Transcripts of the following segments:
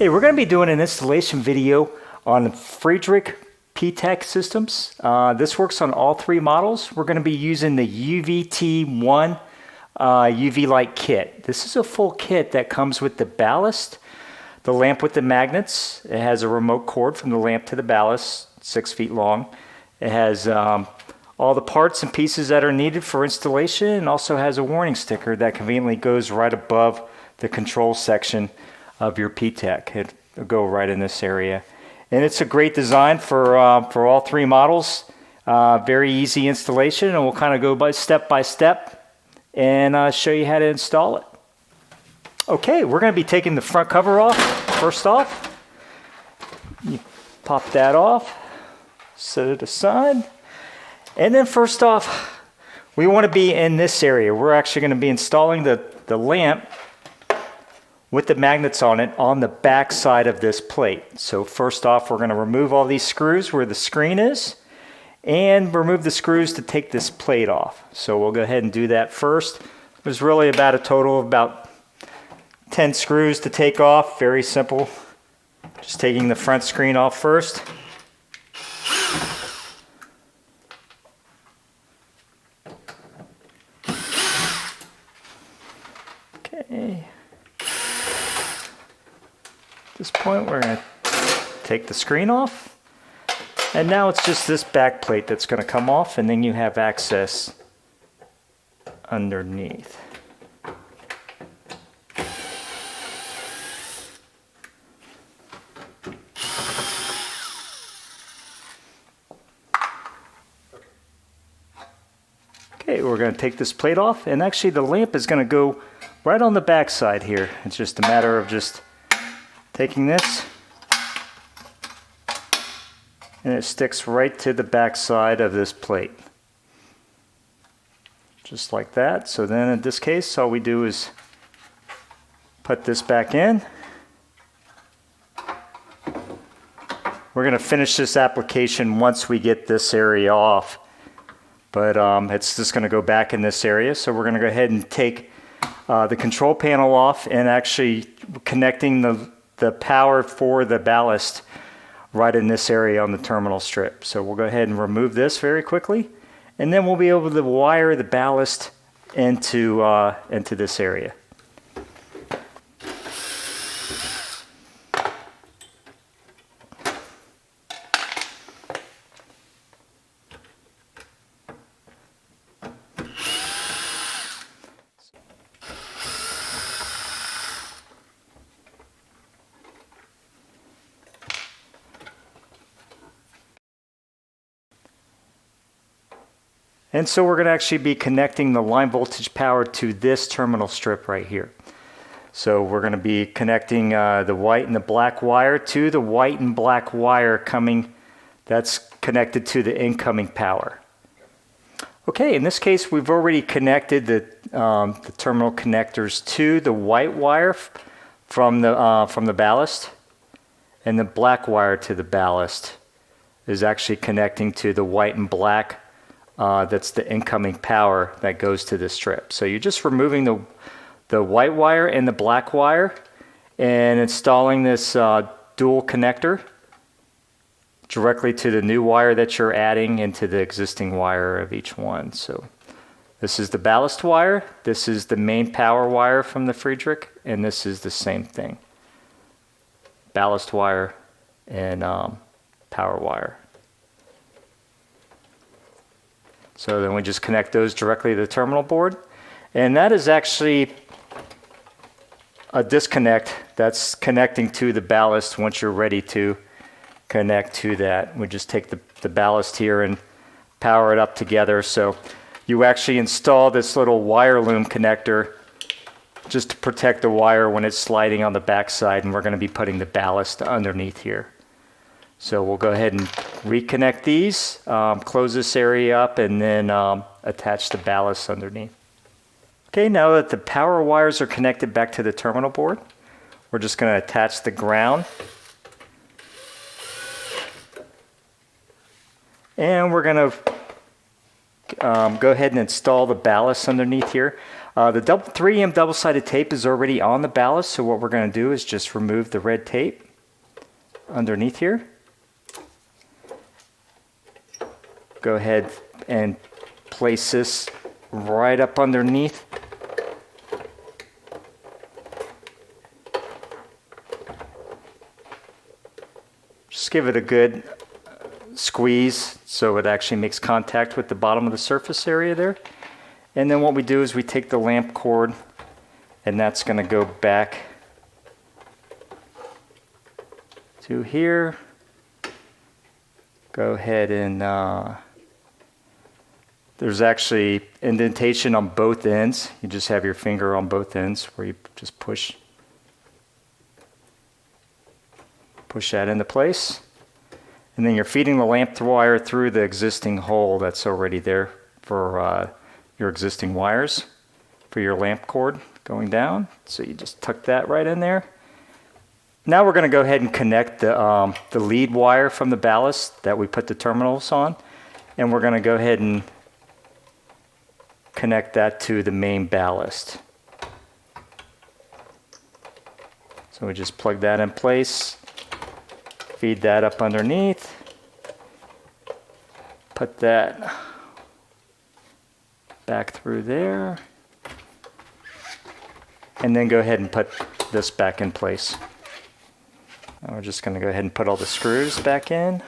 Hey, we're going to be doing an installation video on Friedrich PTAC systems. This works on all three models. We're going to be using the UVT1 UV Light Kit. This is a full kit that comes with the ballast, the lamp with the magnets. It has a remote cord from the lamp to the ballast, 6 feet long. It has all the parts and pieces that are needed for installation, and also has a warning sticker that conveniently goes right above the control section of your PTAC. It'll go right in this area. And it's a great design for all three models. Very easy installation, and we'll kind of go by step and show you how to install it. Okay, we're going to be taking the front cover off. First off, you pop that off, set it aside. And then first off, we want to be in this area. We're actually going to be installing the lamp with the magnets on it on the back side of this plate. So first off, we're going to remove all these screws where the screen is and remove the screws to take this plate off. So we'll go ahead and do that first. There's really about a total of about 10 screws to take off. Very simple. Just taking the front screen off first. Okay. At this point, we're going to take the screen off, and now it's just this back plate that's going to come off, and then you have access underneath. Okay, we're going to take this plate off, and actually the lamp is going to go right on the back side here. It's just a matter of just taking this, and it sticks right to the back side of this plate. Just like that. So then in this case, all we do is put this back in. We're going to finish this application once we get this area off. But it's just going to go back in this area. So we're going to go ahead and take the control panel off and actually connecting the power for the ballast right in this area on the terminal strip. So we'll go ahead and remove this very quickly, and then we'll be able to wire the ballast into this area. And so we're going to actually be connecting the line voltage power to this terminal strip right here. So we're going to be connecting the white and the black wire to the white and black wire that's connected to the incoming power. Okay, in this case we've already connected the terminal connectors to the white wire from the ballast, and the black wire to the ballast is actually connecting to the white and black. That's the incoming power that goes to the strip. So you're just removing the white wire and the black wire and installing this dual connector directly to the new wire that you're adding into the existing wire of each one. So this is the ballast wire, this is the main power wire from the Friedrich, and this is the same thing. Ballast wire and power wire. So then we just connect those directly to the terminal board. And that is actually a disconnect that's connecting to the ballast once you're ready to connect to that. We just take the ballast here and power it up together. So you actually install this little wire loom connector just to protect the wire when it's sliding on the back side, and we're going to be putting the ballast underneath here. So we'll go ahead and reconnect these, close this area up, and then attach the ballast underneath. Okay, now that the power wires are connected back to the terminal board, we're just going to attach the ground. And we're going to go ahead and install the ballast underneath here. The 3M double-sided tape is already on the ballast, so what we're going to do is just remove the red tape underneath here. Go ahead and place this right up underneath. Just give it a good squeeze so it actually makes contact with the bottom of the surface area there. And then what we do is we take the lamp cord, and that's going to go back to here. Go ahead and there's actually indentation on both ends. You just have your finger on both ends where you just push that into place. And then you're feeding the lamp wire through the existing hole that's already there for your existing wires for your lamp cord going down. So you just tuck that right in there. Now we're going to go ahead and connect the lead wire from the ballast that we put the terminals on. And we're going to go ahead and connect that to the main ballast. So we just plug that in place. Feed that up underneath. Put that back through there. And then go ahead and put this back in place. Now we're just going to go ahead and put all the screws back in.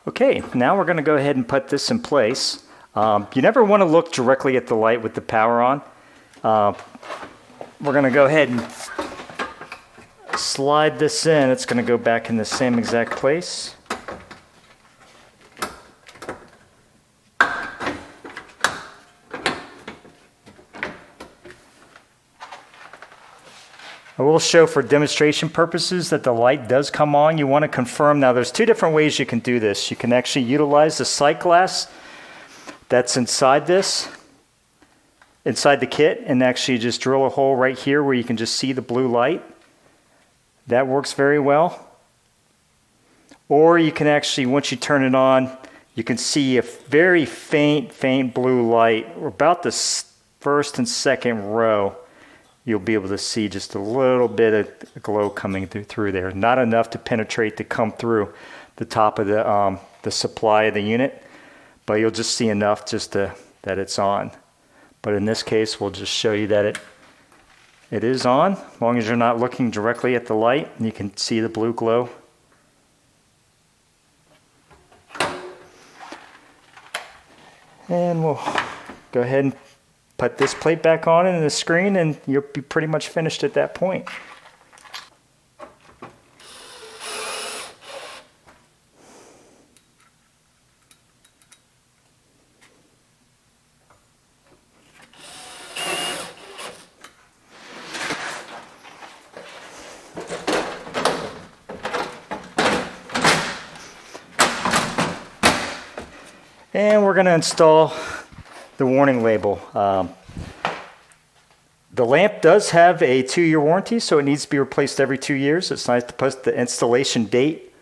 Okay, now we're going to go ahead and put this in place. You never want to look directly at the light with the power on. We're going to go ahead and slide this in. It's going to go back in the same exact place. I will show for demonstration purposes that the light does come on. You want to confirm. Now there's two different ways you can do this. You can actually utilize the sight glass that's inside this, inside the kit, and actually just drill a hole right here where you can just see the blue light. That works very well. Or you can actually, once you turn it on, you can see a very faint blue light. About the first and second row. You'll be able to see just a little bit of glow coming through there. Not enough to penetrate to come through the top of the supply of the unit, but you'll just see enough just that it's on. But in this case, we'll just show you that it is on. As long as you're not looking directly at the light, you can see the blue glow. And we'll go ahead and put this plate back on in the screen, and you'll be pretty much finished at that point. And we're going to install the warning label. The lamp does have a 2-year warranty, so it needs to be replaced every 2 years. It's nice to put the installation date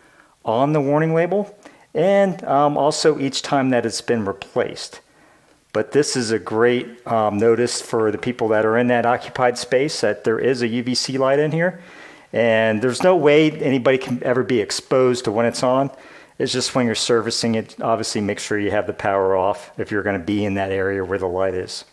on the warning label, and also each time that it's been replaced. But this is a great notice for the people that are in that occupied space that there is a UVC light in here, and there's no way anybody can ever be exposed to when it's on. It's just when you're servicing it, obviously make sure you have the power off if you're going to be in that area where the light is.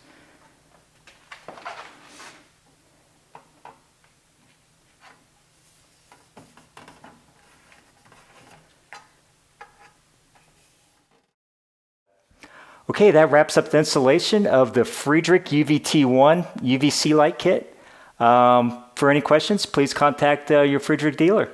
Okay, that wraps up the installation of the Friedrich UVT1 UVC Light Kit. For any questions, please contact your Friedrich dealer.